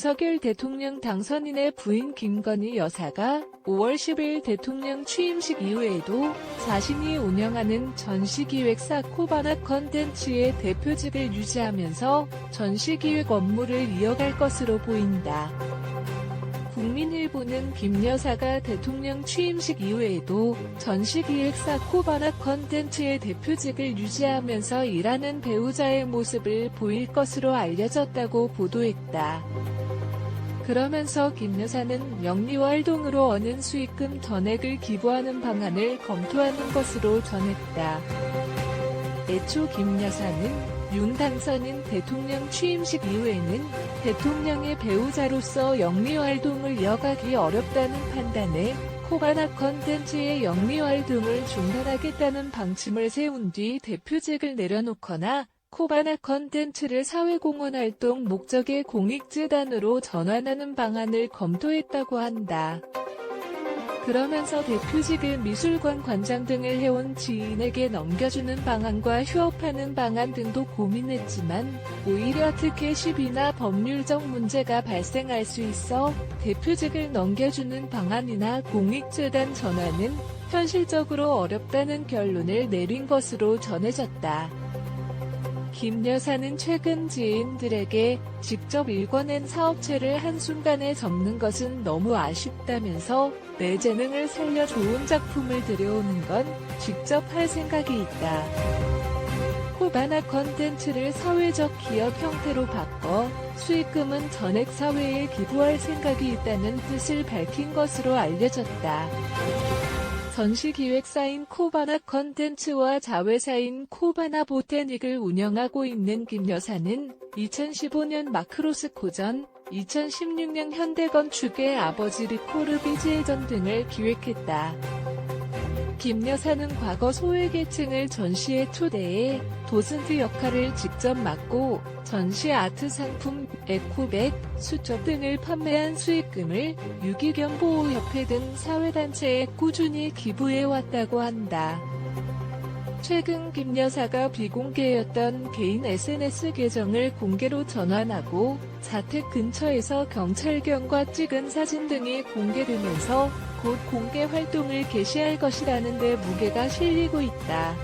윤석열 대통령 당선인의 부인 김건희 여사가 5월 10일 대통령 취임식 이후에도 자신이 운영하는 전시기획사 코바나 컨텐츠의 대표직을 유지하면서 전시기획 업무를 이어갈 것으로 보인다. 국민일보는 김 여사가 대통령 취임식 이후에도 전시기획사 코바나 컨텐츠의 대표직을 유지하면서 일하는 배우자의 모습을 보일 것으로 알려졌다고 보도했다. 그러면서 김 여사는 영리활동으로 얻는 수익금 전액을 기부하는 방안을 검토하는 것으로 전했다. 애초 김 여사는 윤 당선인 대통령 취임식 이후에는 대통령의 배우자로서 영리활동을 이어가기 어렵다는 판단에 코바나 컨텐츠의 영리활동을 중단하겠다는 방침을 세운 뒤 대표직을 내려놓거나 코바나 컨텐츠를 사회공헌활동 목적의 공익재단으로 전환하는 방안을 검토했다고 한다. 그러면서 대표직을 미술관 관장 등을 해온 지인에게 넘겨주는 방안과 휴업하는 방안 등도 고민했지만 오히려 특혜 시비나 법률적 문제가 발생할 수 있어 대표직을 넘겨주는 방안이나 공익재단 전환은 현실적으로 어렵다는 결론을 내린 것으로 전해졌다. 김 여사는 최근 지인들에게 직접 일궈낸 사업체를 한순간에 접는 것은 너무 아쉽다면서 내 재능을 살려 좋은 작품을 들여오는 건 직접 할 생각이 있다. 코바나 컨텐츠를 사회적 기업 형태로 바꿔 수익금은 전액 사회에 기부할 생각이 있다는 뜻을 밝힌 것으로 알려졌다. 전시기획사인 코바나 컨텐츠와 자회사인 코바나 보테닉을 운영하고 있는 김 여사는 2015년 마크로스 고전, 2016년 현대건축의 아버지 르코르비지에전 등을 기획했다. 김 여사는 과거 소외계층을 전시에 초대해 도슨트 역할을 직접 맡고 전시 아트 상품, 에코백, 수첩 등을 판매한 수익금을 유기견보호협회 등 사회단체에 꾸준히 기부해왔다고 한다. 최근 김 여사가 비공개였던 개인 SNS 계정을 공개로 전환하고 자택 근처에서 경찰견과 찍은 사진 등이 공개되면서 곧 공개 활동을 개시할 것이라는 데 무게가 실리고 있다.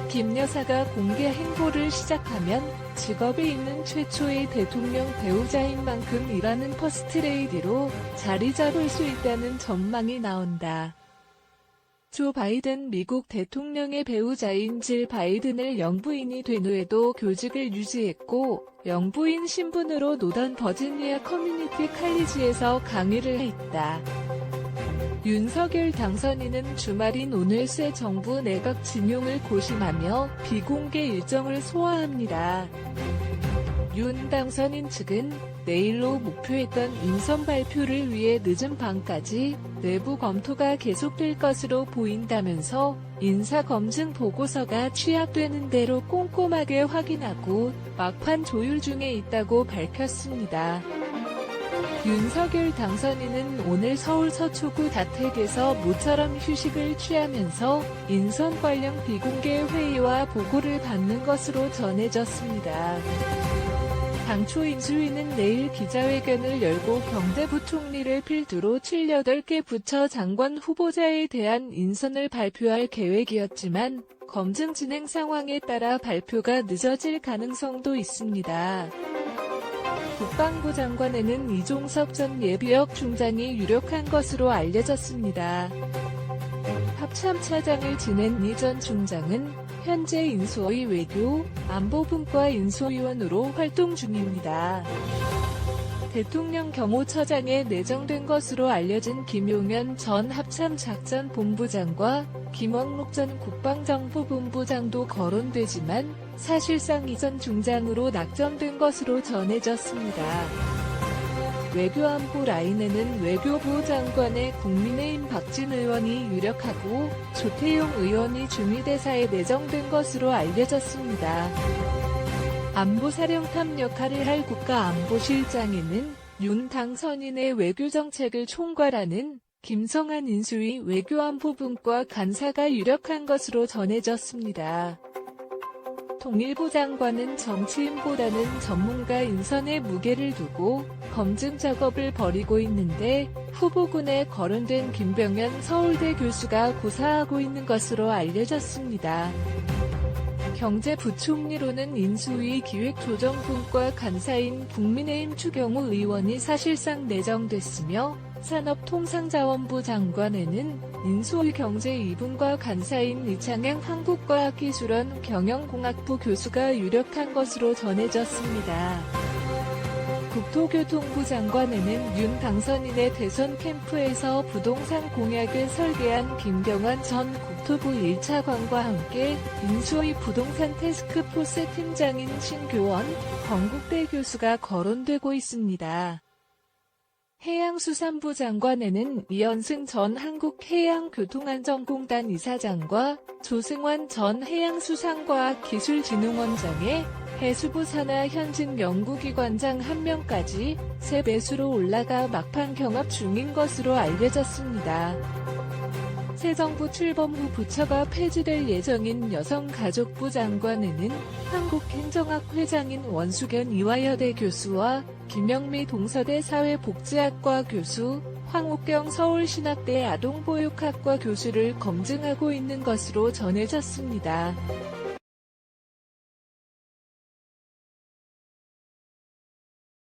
김 여사가 공개 행보를 시작하면 직업에 있는 최초의 대통령 배우자인 만큼 일하는 퍼스트레이디로 자리 잡을 수 있다는 전망이 나온다. 조 바이든 미국 대통령의 배우자인 질 바이든을 영부인이 된 후에도 교직을 유지했고 영부인 신분으로 노던 버지니아 커뮤니티 칼리지에서 강의를 했다. 윤석열 당선인은 주말인 오늘 새 정부 내각 진용을 고심하며 비공개 일정을 소화합니다. 윤 당선인 측은 내일로 목표했던 인선 발표를 위해 늦은 밤까지 내부 검토가 계속될 것으로 보인다면서 인사검증 보고서가 취합되는 대로 꼼꼼하게 확인하고 막판 조율 중에 있다고 밝혔습니다. 윤석열 당선인은 오늘 서울 서초구 자택에서 모처럼 휴식을 취하면서 인선 관련 비공개 회의와 보고를 받는 것으로 전해졌습니다. 당초 인수위는 내일 기자회견을 열고 경제부총리를 필두로 7-8개 부처 장관 후보자에 대한 인선을 발표할 계획이었지만 검증 진행 상황에 따라 발표가 늦어질 가능성도 있습니다. 국방부 장관에는 이종석 전 예비역 중장이 유력한 것으로 알려졌습니다. 합참차장을 지낸 이 전 중장은 현재 인수위 외교, 안보분과 인수위원으로 활동 중입니다. 대통령 경호처장에 내정된 것으로 알려진 김용현 전 합참작전본부장과 김원록 전 국방정보본부장도 거론되지만 사실상 이 전 중장으로 낙점된 것으로 전해졌습니다. 외교안보 라인에는 외교부 장관의 국민의힘 박진 의원이 유력하고 조태용 의원이 주미대사에 내정된 것으로 알려졌습니다. 안보사령탑 역할을 할 국가안보실장에는 윤 당선인의 외교정책을 총괄하는 김성한 인수위 외교안보분과 간사가 유력한 것으로 전해졌습니다. 통일부 장관은 정치인보다는 전문가 인선에 무게를 두고 검증 작업을 벌이고 있는데 후보군에 거론된 김병현 서울대 교수가 고사하고 있는 것으로 알려졌습니다. 경제부총리로는 인수위 기획조정분과 간사인 국민의힘 추경호 의원이 사실상 내정됐으며 산업통상자원부 장관에는 인수위 경제 2분과 간사인 이창양 한국과학기술원 경영공학부 교수가 유력한 것으로 전해졌습니다. 국토교통부 장관에는 윤 당선인의 대선 캠프에서 부동산 공약을 설계한 김경환 전 국토부 1차관과 함께 인수위 부동산 태스크포스 팀장인 신교원 건국대 교수가 거론되고 있습니다. 해양수산부 장관에는 이현승 전 한국해양교통안전공단 이사장과 조승환 전 해양수산과학기술진흥원장의 해수부 산하 현직 연구기관장 1명까지 새 배수로 올라가 막판 경합 중인 것으로 알려졌습니다. 새 정부 출범 후 부처가 폐지될 예정인 여성가족부 장관에는 한국행정학 회장인 원수견 이화여대 교수와 김영미 동서대 사회복지학과 교수, 황옥경 서울신학대 아동보육학과 교수를 검증하고 있는 것으로 전해졌습니다.